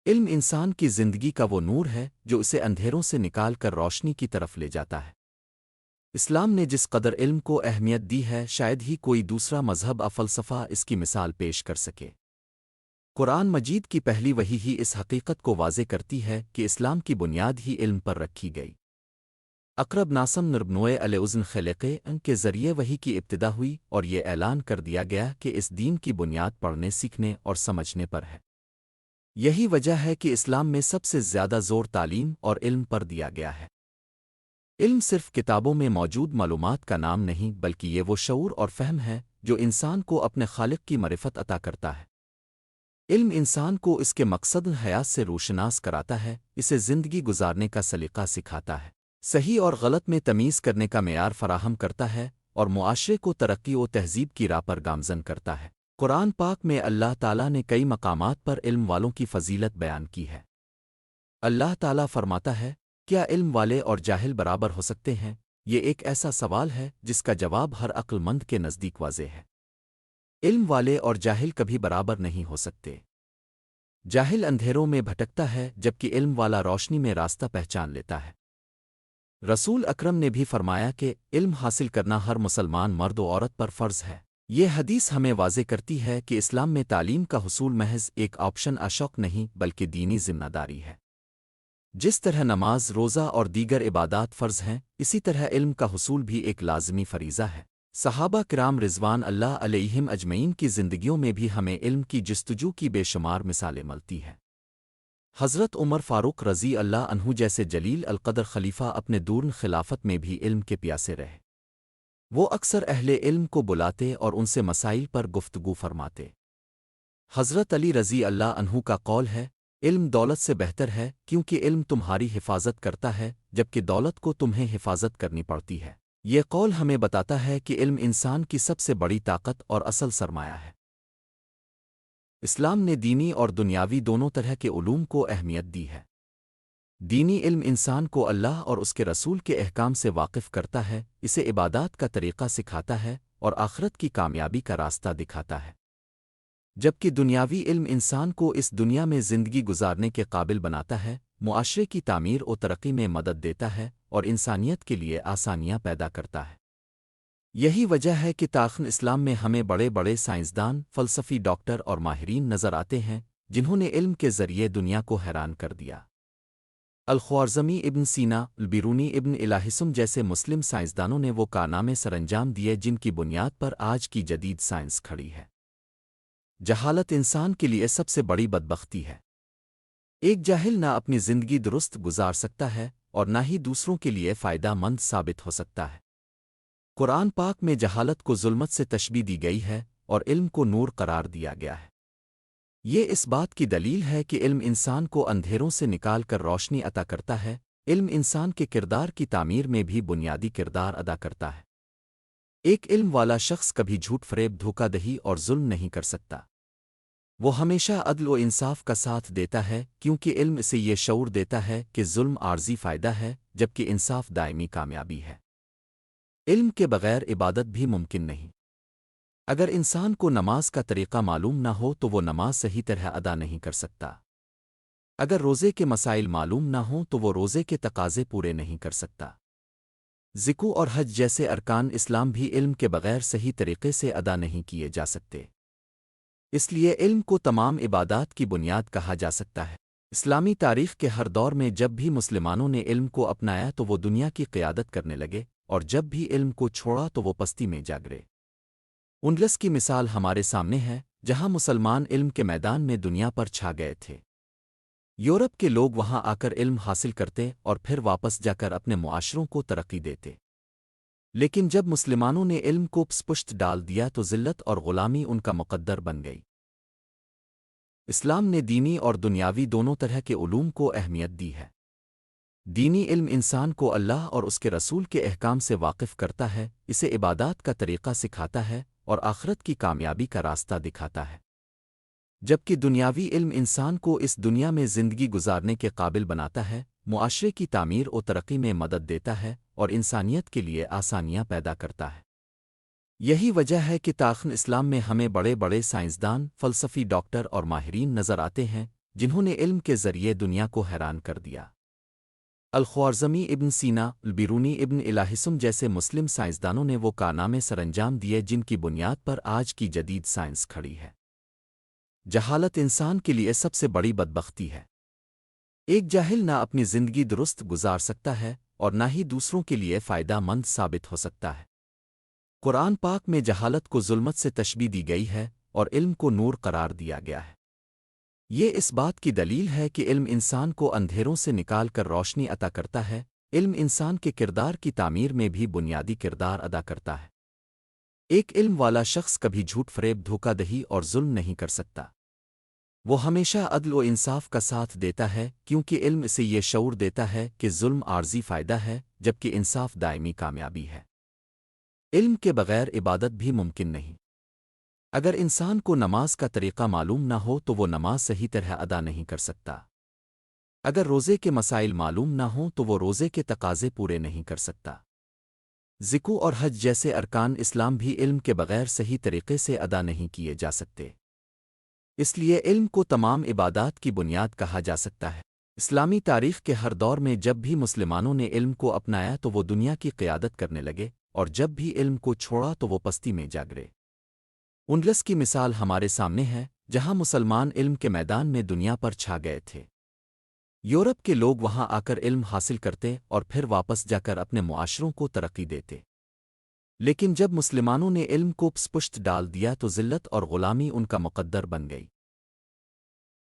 علم انسان کی زندگی کا وہ نور ہے جو اسے اندھیروں سے نکال کر روشنی کی طرف لے جاتا ہے۔ اسلام نے جس قدر علم کو اہمیت دی ہے شاید ہی کوئی دوسرا مذہب یا فلسفہ اس کی مثال پیش کر سکے۔ قرآن مجید کی پہلی وحی ہی اس حقیقت کو واضح کرتی ہے کہ اسلام کی بنیاد ہی علم پر رکھی گئی۔ اقرب ناسم نربنوئے علیہ خلقے ان کے ذریعے وحی کی ابتدا ہوئی اور یہ اعلان کر دیا گیا کہ اس دین کی بنیاد پڑھنے سیکھنے اور سمجھنے پر ہے۔ یہی وجہ ہے کہ اسلام میں سب سے زیادہ زور تعلیم اور علم پر دیا گیا ہے۔ علم صرف کتابوں میں موجود معلومات کا نام نہیں بلکہ یہ وہ شعور اور فہم ہے جو انسان کو اپنے خالق کی معرفت عطا کرتا ہے۔ علم انسان کو اس کے مقصد حیات سے روشناس کراتا ہے، اسے زندگی گزارنے کا سلیقہ سکھاتا ہے، صحیح اور غلط میں تمیز کرنے کا معیار فراہم کرتا ہے اور معاشرے کو ترقی و تہذیب کی راہ پر گامزن کرتا ہے۔ قرآن پاک میں اللہ تعالیٰ نے کئی مقامات پر علم والوں کی فضیلت بیان کی ہے۔ اللہ تعالیٰ فرماتا ہے، کیا علم والے اور جاہل برابر ہو سکتے ہیں؟ یہ ایک ایسا سوال ہے جس کا جواب ہر عقل مند کے نزدیک واضح ہے۔ علم والے اور جاہل کبھی برابر نہیں ہو سکتے۔ جاہل اندھیروں میں بھٹکتا ہے جبکہ علم والا روشنی میں راستہ پہچان لیتا ہے۔ رسول اکرم نے بھی فرمایا کہ علم حاصل کرنا ہر مسلمان مرد و عورت پر فرض ہے۔ یہ حدیث ہمیں واضح کرتی ہے کہ اسلام میں تعلیم کا حصول محض ایک آپشن اشوق نہیں بلکہ دینی ذمہ داری ہے۔ جس طرح نماز، روزہ اور دیگر عبادات فرض ہیں، اسی طرح علم کا حصول بھی ایک لازمی فریضہ ہے۔ صحابہ کرام رضوان اللہ علیہم اجمعین کی زندگیوں میں بھی ہمیں علم کی جستجو کی بے شمار مثالیں ملتی ہیں۔ حضرت عمر فاروق رضی اللہ عنہ جیسے جلیل القدر خلیفہ اپنے دورن خلافت میں بھی علم کے پیاسے رہے۔ وہ اکثر اہل علم کو بلاتے اور ان سے مسائل پر گفتگو فرماتے۔ حضرت علی رضی اللہ عنہ کا قول ہے، علم دولت سے بہتر ہے کیونکہ علم تمہاری حفاظت کرتا ہے جبکہ دولت کو تمہیں حفاظت کرنی پڑتی ہے۔ یہ قول ہمیں بتاتا ہے کہ علم انسان کی سب سے بڑی طاقت اور اصل سرمایہ ہے۔ اسلام نے دینی اور دنیاوی دونوں طرح کے علوم کو اہمیت دی ہے۔ دینی علم انسان کو اللہ اور اس کے رسول کے احکام سے واقف کرتا ہے، اسے عبادات کا طریقہ سکھاتا ہے اور آخرت کی کامیابی کا راستہ دکھاتا ہے۔ جبکہ دنیاوی علم انسان کو اس دنیا میں زندگی گزارنے کے قابل بناتا ہے، معاشرے کی تعمیر و ترقی میں مدد دیتا ہے اور انسانیت کے لیے آسانیاں پیدا کرتا ہے۔ یہی وجہ ہے کہ تاریخ اسلام میں ہمیں بڑے بڑے سائنسدان، فلسفی، ڈاکٹر اور ماہرین نظر آتے ہیں جنہوں نے علم کے ذریعے دنیا کو حیران کر دیا۔ الخوارزمی، ابن سینا، البیرونی، ابن الہیثم جیسے مسلم سائنسدانوں نے وہ کارنامے سر انجام دیے جن کی بنیاد پر آج کی جدید سائنس کھڑی ہے۔ جہالت انسان کے لیے سب سے بڑی بدبختی ہے۔ ایک جاہل نہ اپنی زندگی درست گزار سکتا ہے اور نہ ہی دوسروں کے لیے فائدہ مند ثابت ہو سکتا ہے۔ قرآن پاک میں جہالت کو ظلمت سے تشبیہ دی گئی ہے اور علم کو نور قرار دیا گیا ہے۔ یہ اس بات کی دلیل ہے کہ علم انسان کو اندھیروں سے نکال کر روشنی عطا کرتا ہے۔ علم انسان کے کردار کی تعمیر میں بھی بنیادی کردار ادا کرتا ہے۔ ایک علم والا شخص کبھی جھوٹ، فریب، دھوکہ دہی اور ظلم نہیں کر سکتا۔ وہ ہمیشہ عدل و انصاف کا ساتھ دیتا ہے کیونکہ علم اسے یہ شعور دیتا ہے کہ ظلم عارضی فائدہ ہے جبکہ انصاف دائمی کامیابی ہے۔ علم کے بغیر عبادت بھی ممکن نہیں۔ اگر انسان کو نماز کا طریقہ معلوم نہ ہو تو وہ نماز صحیح طرح ادا نہیں کر سکتا۔ اگر روزے کے مسائل معلوم نہ ہوں تو وہ روزے کے تقاضے پورے نہیں کر سکتا۔ ذکو اور حج جیسے ارکان اسلام بھی علم کے بغیر صحیح طریقے سے ادا نہیں کیے جا سکتے۔ اس لیے علم کو تمام عبادات کی بنیاد کہا جا سکتا ہے۔ اسلامی تاریخ کے ہر دور میں جب بھی مسلمانوں نے علم کو اپنایا تو وہ دنیا کی قیادت کرنے لگے، اور جب بھی علم کو چھوڑا تو وہ پستی میں جا گرے۔ اندلس کی مثال ہمارے سامنے ہے، جہاں مسلمان علم کے میدان میں دنیا پر چھا گئے تھے۔ یورپ کے لوگ وہاں آ کر علم حاصل کرتے اور پھر واپس جا کر اپنے معاشروں کو ترقی دیتے۔ لیکن جب مسلمانوں نے علم کو پشت ڈال دیا تو ذلت اور غلامی ان کا مقدر بن گئی۔ اسلام نے دینی اور دنیاوی دونوں طرح کے علوم کو اہمیت دی ہے۔ دینی علم انسان کو اللہ اور اس کے رسول کے احکام سے واقف کرتا ہے، اسے عبادات کا طریقہ سکھاتا ہے اور آخرت کی کامیابی کا راستہ دکھاتا ہے۔ جبکہ دنیاوی علم انسان کو اس دنیا میں زندگی گزارنے کے قابل بناتا ہے، معاشرے کی تعمیر و ترقی میں مدد دیتا ہے اور انسانیت کے لیے آسانیاں پیدا کرتا ہے۔ یہی وجہ ہے کہ تاریخ اسلام میں ہمیں بڑے بڑے سائنسدان، فلسفی، ڈاکٹر اور ماہرین نظر آتے ہیں جنہوں نے علم کے ذریعے دنیا کو حیران کر دیا۔ الخوارزمی، ابن سینا، البیرونی، ابن الہیثم جیسے مسلم سائنسدانوں نے وہ کارنامے سر انجام دیے جن کی بنیاد پر آج کی جدید سائنس کھڑی ہے۔ جہالت انسان کے لیے سب سے بڑی بدبختی ہے۔ ایک جاہل نہ اپنی زندگی درست گزار سکتا ہے اور نہ ہی دوسروں کے لیے فائدہ مند ثابت ہو سکتا ہے۔ قرآن پاک میں جہالت کو ظلمت سے تشبیہ دی گئی ہے اور علم کو نور قرار دیا گیا ہے۔ یہ اس بات کی دلیل ہے کہ علم انسان کو اندھیروں سے نکال کر روشنی عطا کرتا ہے۔ علم انسان کے کردار کی تعمیر میں بھی بنیادی کردار ادا کرتا ہے۔ ایک علم والا شخص کبھی جھوٹ، فریب، دھوکہ دہی اور ظلم نہیں کر سکتا۔ وہ ہمیشہ عدل و انصاف کا ساتھ دیتا ہے، کیونکہ علم اسے یہ شعور دیتا ہے کہ ظلم عارضی فائدہ ہے جبکہ انصاف دائمی کامیابی ہے۔ علم کے بغیر عبادت بھی ممکن نہیں۔ اگر انسان کو نماز کا طریقہ معلوم نہ ہو تو وہ نماز صحیح طرح ادا نہیں کر سکتا۔ اگر روزے کے مسائل معلوم نہ ہوں تو وہ روزے کے تقاضے پورے نہیں کر سکتا۔ ذکو اور حج جیسے ارکان اسلام بھی علم کے بغیر صحیح طریقے سے ادا نہیں کیے جا سکتے۔ اس لیے علم کو تمام عبادات کی بنیاد کہا جا سکتا ہے۔ اسلامی تاریخ کے ہر دور میں جب بھی مسلمانوں نے علم کو اپنایا تو وہ دنیا کی قیادت کرنے لگے، اور جب بھی علم کو چھوڑا تو وہ پستی میں جا گرے۔ اندلس کی مثال ہمارے سامنے ہے، جہاں مسلمان علم کے میدان میں دنیا پر چھا گئے تھے۔ یورپ کے لوگ وہاں آ کر علم حاصل کرتے اور پھر واپس جا کر اپنے معاشروں کو ترقی دیتے۔ لیکن جب مسلمانوں نے علم کو پشت ڈال دیا تو ذلت اور غلامی ان کا مقدر بن گئی۔